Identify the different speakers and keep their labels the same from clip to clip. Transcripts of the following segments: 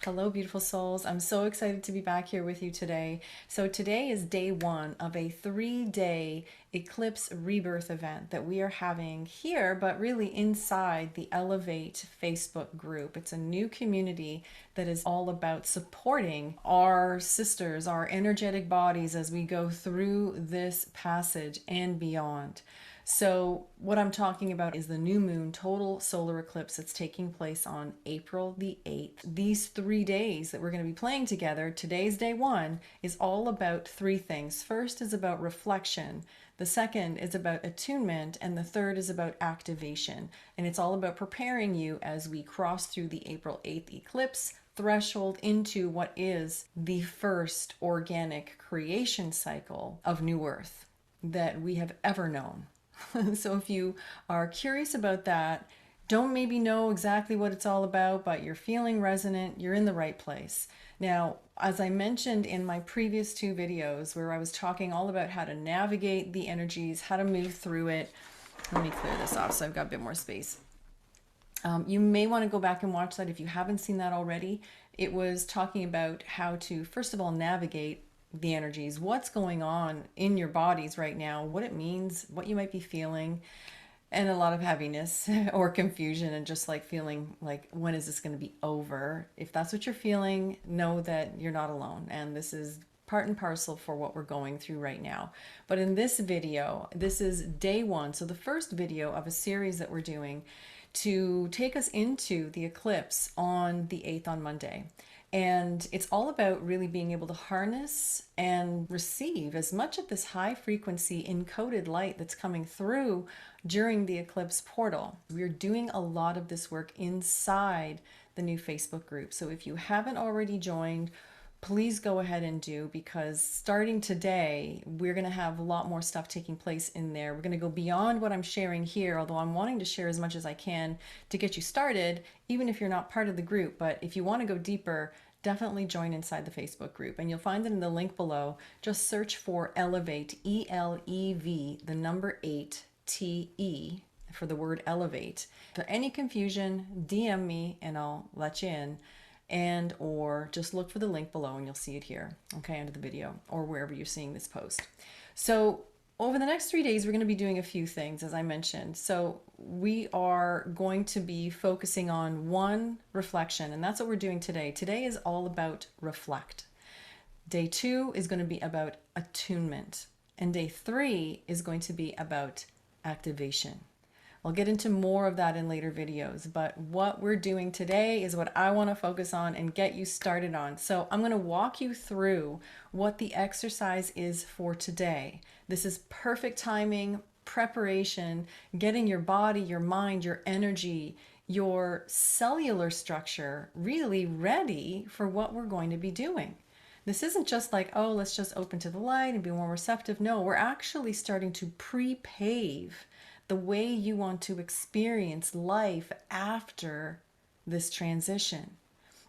Speaker 1: Hello, beautiful souls. I'm so excited to be back here with you today. So, today is day one of a 3-day eclipse rebirth event that we are having here, but really inside the Elevate Facebook group. It's a new community that is all about supporting our sisters, our energetic bodies as we go through this passage and beyond. So, what I'm talking about is the new moon total solar eclipse that's taking place on April the 8th. These 3 days that we're going to be playing together, today's day one, is all about three things. First is about reflection, the second is about attunement, and the third is about activation. And it's all about preparing you as we cross through the April 8th eclipse threshold into what is the first organic creation cycle of New Earth that we have ever known. So if you are curious about that, don't maybe know exactly what it's all about, but you're feeling resonant, you're in the right place. Now, as I mentioned in my previous two videos where I was talking all about how to navigate the energies, how to move through it, let me clear this off so I've got a bit more space. You may want to go back and watch that if you haven't seen that already. It was talking about how to, first of all, navigate the energies, what's going on in your bodies right now, what it means, what you might be feeling, and a lot of heaviness or confusion and just like feeling like, when is this going to be over? If that's what you're feeling, know that you're not alone. And this is part and parcel for what we're going through right now. But in this video, this is day one. So the first video of a series that we're doing to take us into the eclipse on the 8th on Monday. And it's all about really being able to harness and receive as much of this high frequency encoded light that's coming through during the eclipse portal. We're doing a lot of this work inside the new Facebook group. So if you haven't already joined, please go ahead and do, because starting today, we're going to have a lot more stuff taking place in there. We're going to go beyond what I'm sharing here, although I'm wanting to share as much as I can to get you started, even if you're not part of the group. But if you want to go deeper, definitely join inside the Facebook group. And you'll find it in the link below. Just search for Elevate, E-L-E-V, the number 8, T-E, for the word elevate. For any confusion, DM me and I'll let you in. And or just look for the link below and you'll see it here, okay, under the video or wherever you're seeing this post. So over the next 3 days, we're going to be doing a few things, as I mentioned. So we are going to be focusing on one, reflection, and that's what we're doing today. Today is all about reflect. Day 2 is going to be about attunement, and day 3 is going to be about activation. I'll get into more of that in later videos, but what we're doing today is what I want to focus on and get you started on. So I'm going to walk you through what the exercise is for today. This is perfect timing, preparation, getting your body, your mind, your energy, your cellular structure really ready for what we're going to be doing. This isn't just like, oh, let's just open to the light and be more receptive. No, we're actually starting to pre-pave the way you want to experience life after this transition.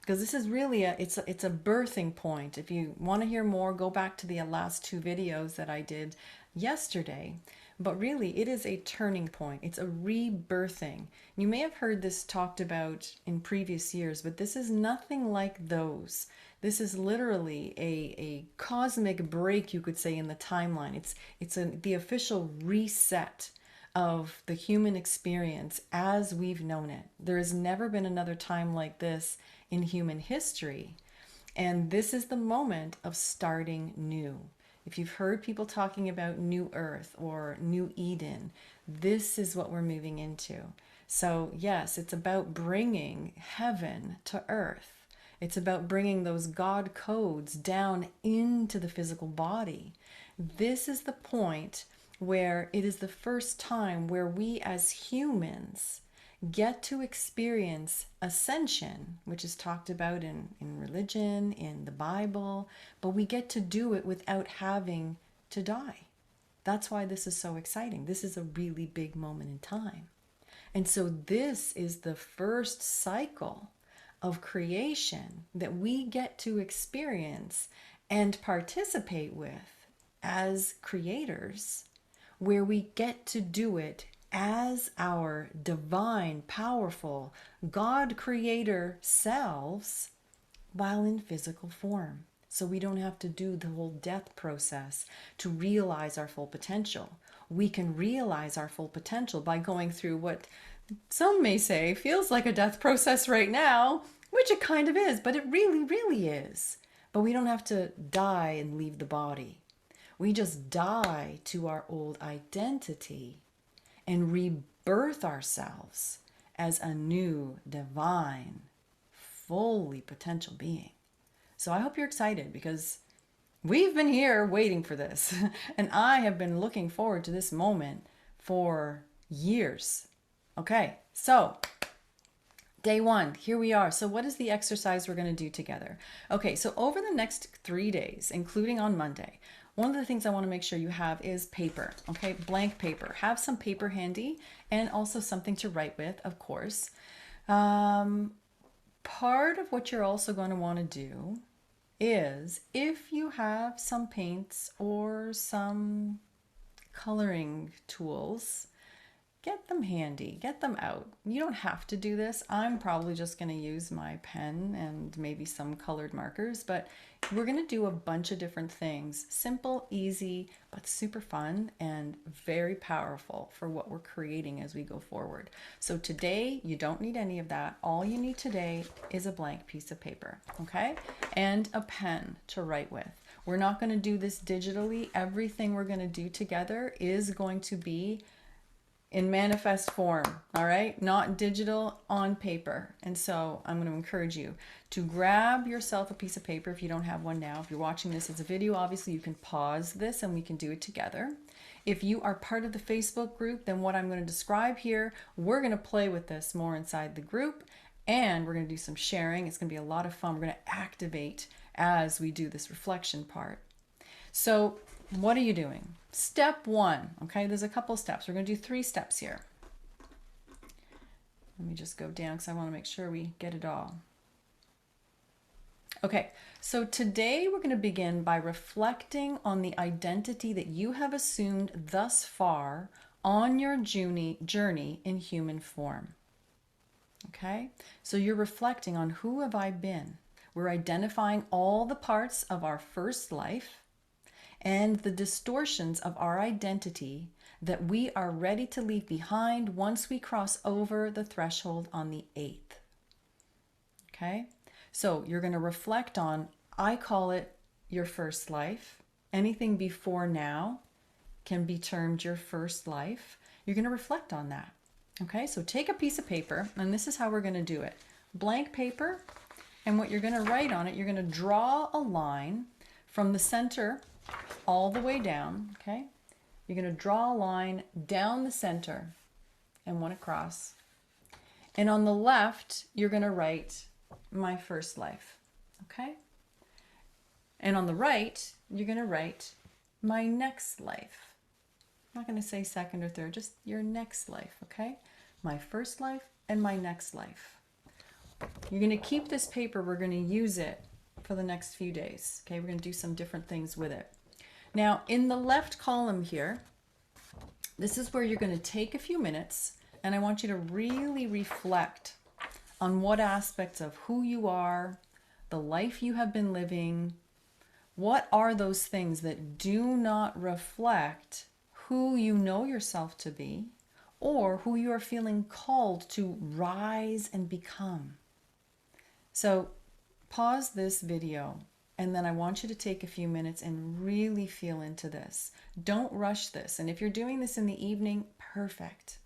Speaker 1: Because this is really it's a birthing point. If you want to hear more, go back to the last two videos that I did yesterday. But really, it is a turning point. It's a rebirthing. You may have heard this talked about in previous years, but this is nothing like those. This is literally a cosmic break, you could say, in the timeline. It's the official reset of the human experience as we've known it. There has never been another time like this in human history. And this is the moment of starting new. If you've heard people talking about New Earth or New Eden, this is what we're moving into. So yes, it's about bringing heaven to earth. It's about bringing those God codes down into the physical body. This is the point where it is the first time where we as humans get to experience ascension, which is talked about in religion, in the Bible, but we get to do it without having to die. That's why this is so exciting. This is a really big moment in time. And so this is the first cycle of creation that we get to experience and participate with as creators, where we get to do it as our divine, powerful, God creator selves while in physical form. So we don't have to do the whole death process to realize our full potential. We can realize our full potential by going through what some may say feels like a death process right now, which it kind of is, but it really, really is. But we don't have to die and leave the body. We just die to our old identity and rebirth ourselves as a new, divine, fully potential being. So I hope you're excited because we've been here waiting for this. And I have been looking forward to this moment for years. Okay, so day one, here we are. So what is the exercise we're going to do together? Okay, so over the next 3 days, including on Monday, one of the things I want to make sure you have is paper, okay? Blank paper. Have some paper handy and also something to write with, of course. Part of what you're also going to want to do is if you have some paints or some coloring tools, get them handy, get them out. You don't have to do this. I'm probably just going to use my pen and maybe some colored markers, but we're going to do a bunch of different things. Simple, easy, but super fun and very powerful for what we're creating as we go forward. So today, you don't need any of that. All you need today is a blank piece of paper, okay? And a pen to write with. We're not going to do this digitally. Everything we're going to do together is going to be in manifest form, all right? Not digital, on paper. And so I'm going to encourage you to grab yourself a piece of paper if you don't have one now. If you're watching this as a video, obviously you can pause this and we can do it together. If you are part of the Facebook group, then what I'm going to describe here, we're going to play with this more inside the group and we're going to do some sharing. It's going to be a lot of fun. We're going to activate as we do this reflection part. So what are you doing? Step one, okay? There's a couple steps. We're going to do 3 steps here. Let me just go down because I want to make sure we get it all. Okay, so today we're going to begin by reflecting on the identity that you have assumed thus far on your journey in human form. Okay, so you're reflecting on who have I been? We're identifying all the parts of our first life and the distortions of our identity that we are ready to leave behind once we cross over the threshold on the 8th. Okay, so you're going to reflect on, I call it your first life. Anything before now can be termed your first life. You're going to reflect on that. Okay, so take a piece of paper, and this is how we're going to do it. Blank paper, and what you're going to write on it, you're going to draw a line from the center all the way down, okay? You're going to draw a line down the center and one across. And on the left, you're going to write my first life, okay? And on the right, you're going to write my next life. I'm not going to say second or third, just your next life, okay? My first life and my next life. You're going to keep this paper. We're going to use it for the next few days, okay? We're going to do some different things with it. Now, in the left column here, this is where you're going to take a few minutes, and I want you to really reflect on what aspects of who you are, the life you have been living, what are those things that do not reflect who you know yourself to be, or who you are feeling called to rise and become. So pause this video. And then I want you to take a few minutes and really feel into this. Don't rush this. And if you're doing this in the evening, perfect.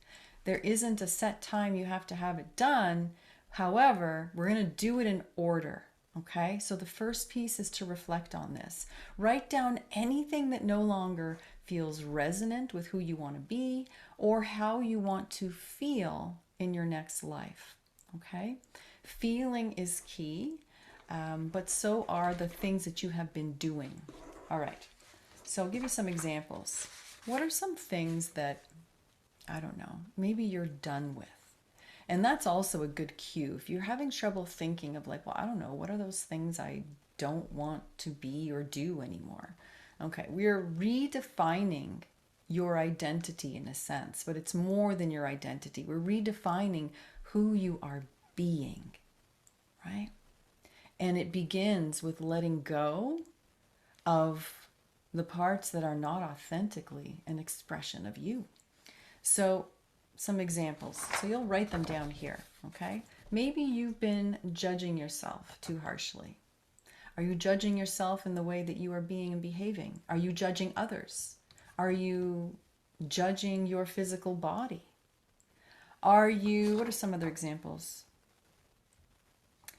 Speaker 1: There isn't a set time you have to have it done. However, we're going to do it in order. Okay? So the first piece is to reflect on this. Write down anything that no longer feels resonant with who you want to be or how you want to feel in your next life. Okay? Feeling is key. But so are the things that you have been doing. All right, so I'll give you some examples. What are some things that, I don't know, maybe you're done with? And that's also a good cue. If you're having trouble thinking of like, well, I don't know, what are those things I don't want to be or do anymore? Okay, we're redefining your identity in a sense, but it's more than your identity. We're redefining who you are being, right? And it begins with letting go of the parts that are not authentically an expression of you. So, some examples. So, you'll write them down here, okay? Maybe you've been judging yourself too harshly. Are you judging yourself in the way that you are being and behaving? Are you judging others? Are you judging your physical body? What are some other examples?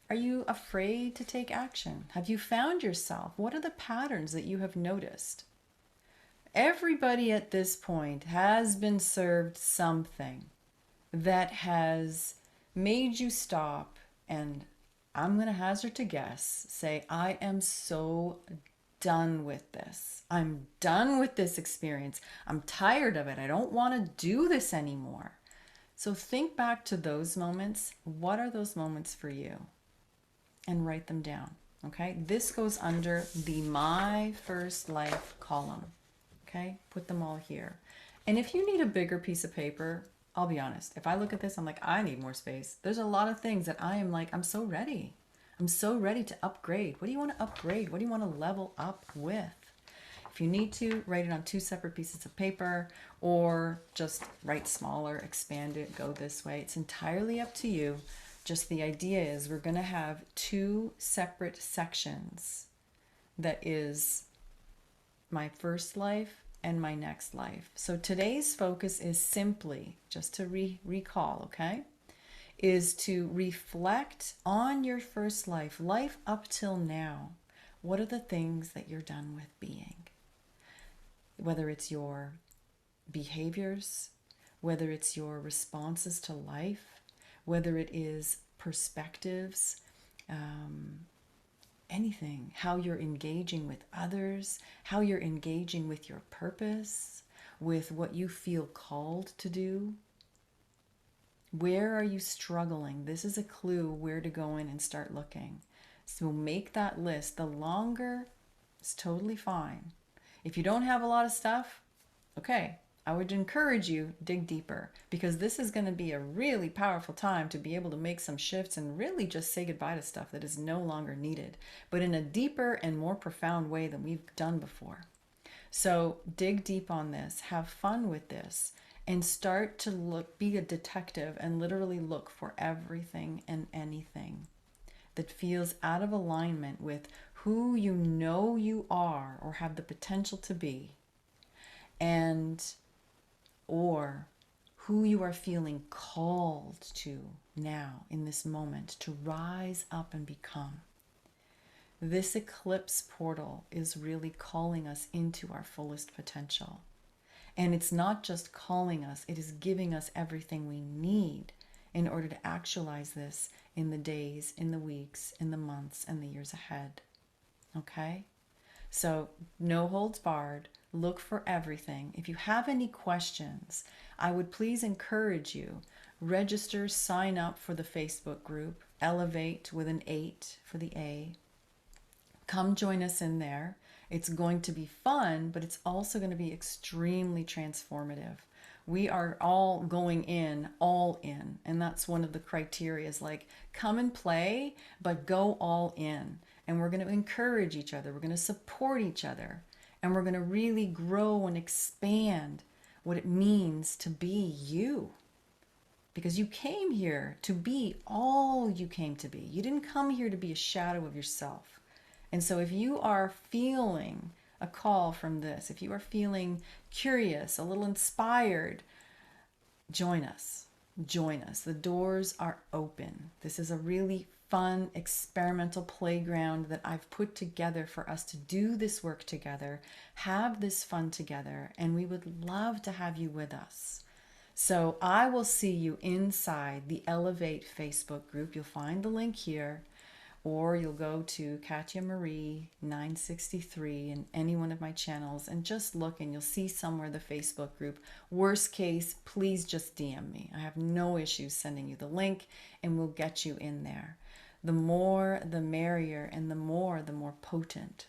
Speaker 1: Are you afraid to take action? Have you found yourself? What are the patterns that you have noticed? Everybody at this point has been served something that has made you stop and, I'm going to hazard to guess, say, I am so done with this. I'm done with this experience. I'm tired of it. I don't want to do this anymore. So think back to those moments. What are those moments for you? And write them down. Okay? This goes under the My First Life column. Okay? Put them all here. And if you need a bigger piece of paper, I'll be honest. If I look at this, I'm like, I need more space. There's a lot of things that I am like, I'm so ready. I'm so ready to upgrade. What do you want to upgrade? What do you want to level up with? If you need to, write it on 2 separate pieces of paper, or just write smaller, expand it, go this way. It's entirely up to you. Just the idea is we're going to have 2 separate sections. That is my first life and my next life. So today's focus is simply, just to recall, okay, is to reflect on your first life, life up till now. What are the things that you're done with being? Whether it's your behaviors, whether it's your responses to life, whether it is perspectives, anything, how you're engaging with others, how you're engaging with your purpose, with what you feel called to do. Where are you struggling? This is a clue where to go in and start looking. So make that list. The longer is totally fine. If you don't have a lot of stuff, okay, I would encourage you dig deeper, because this is going to be a really powerful time to be able to make some shifts and really just say goodbye to stuff that is no longer needed, but in a deeper and more profound way than we've done before. So dig deep on this, have fun with this, and start to look, be a detective and literally look for everything and anything that feels out of alignment with who you know you are or have the potential to be, and or who you are feeling called to now in this moment to rise up and become. This eclipse portal is really calling us into our fullest potential. And it's not just calling us, it is giving us everything we need in order to actualize this in the days, in the weeks, in the months, and the years ahead. Okay? So, no holds barred. Look for everything. If you have any questions, I would please encourage you, register, sign up for the Facebook group, Elevate with an 8 for the A. Come join us in there. It's going to be fun, but it's also going to be extremely transformative. We are all going in, all in. And that's one of the criteria is like, come and play, but go all in. And we're going to encourage each other. We're going to support each other. And we're going to really grow and expand what it means to be you. Because you came here to be all you came to be. You didn't come here to be a shadow of yourself. And so if you are feeling a call from this, if you are feeling curious, a little inspired, join us. Join us. The doors are open. This is a really fun experimental playground that I've put together for us to do this work together, have this fun together, and we would love to have you with us. So I will see you inside the Elevate Facebook group. You'll find the link here, or you'll go to Katya Marie 963 in any one of my channels and just look and you'll see somewhere the Facebook group. Worst case, please just DM me. I have no issues sending you the link and we'll get you in there. The more, the merrier, and the more potent.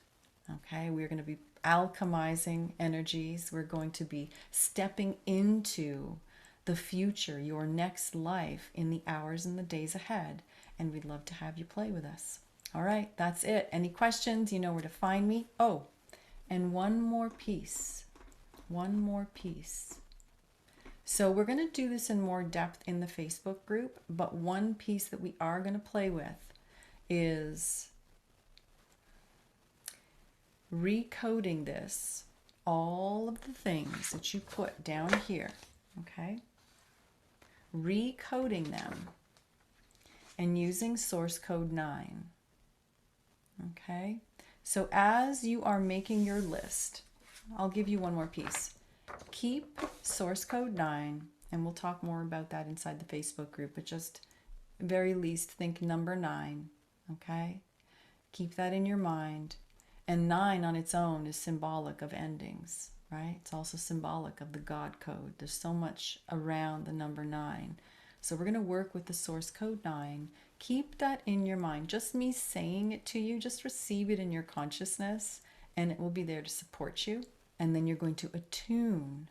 Speaker 1: Okay, we're going to be alchemizing energies. We're going to be stepping into the future, your next life in the hours and the days ahead. And we'd love to have you play with us. All right, that's it. Any questions? You know where to find me. Oh, and one more piece. One more piece. So we're going to do this in more depth in the Facebook group, but one piece that we are going to play with is recoding this, all of the things that you put down here, okay? Recoding them and using source code 9, okay? So as you are making your list, I'll give you one more piece. Keep source code 9, and we'll talk more about that inside the Facebook group, but just very least think number 9, okay? Keep that in your mind. And 9 on its own is symbolic of endings, right? It's also symbolic of the God code. There's so much around the number 9. So we're going to work with the source code 9. Keep that in your mind. Just me saying it to you, just receive it in your consciousness, and it will be there to support you. And then you're going to attune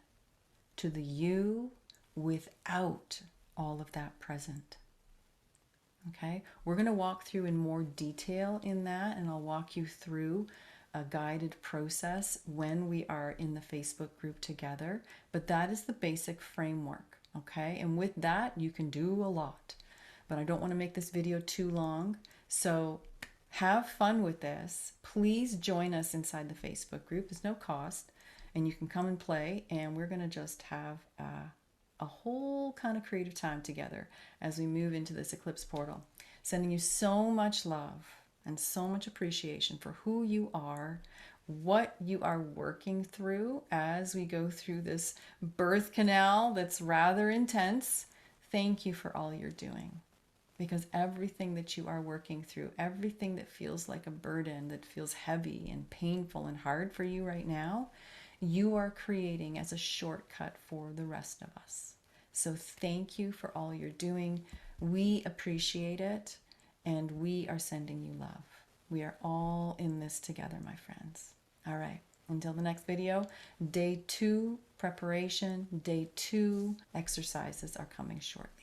Speaker 1: to the you without all of that present. Okay, we're going to walk through in more detail in that, and I'll walk you through a guided process when we are in the Facebook group together. But that is the basic framework, okay? And with that, you can do a lot. But I don't want to make this video too long, so have fun with this. Please join us inside the Facebook group. There's no cost, and you can come and play, and we're going to just have a whole kind of creative time together as we move into this eclipse portal. Sending you so much love and so much appreciation for who you are, what you are working through as we go through this birth canal that's rather intense. Thank you for all you're doing, because everything that you are working through, everything that feels like a burden, that feels heavy and painful and hard for you right now, you are creating as a shortcut for the rest of us. So thank you for all you're doing. We appreciate it, and we are sending you love. We are all in this together, my friends. All right, until the next video, day 2 preparation, day 2 exercises are coming shortly.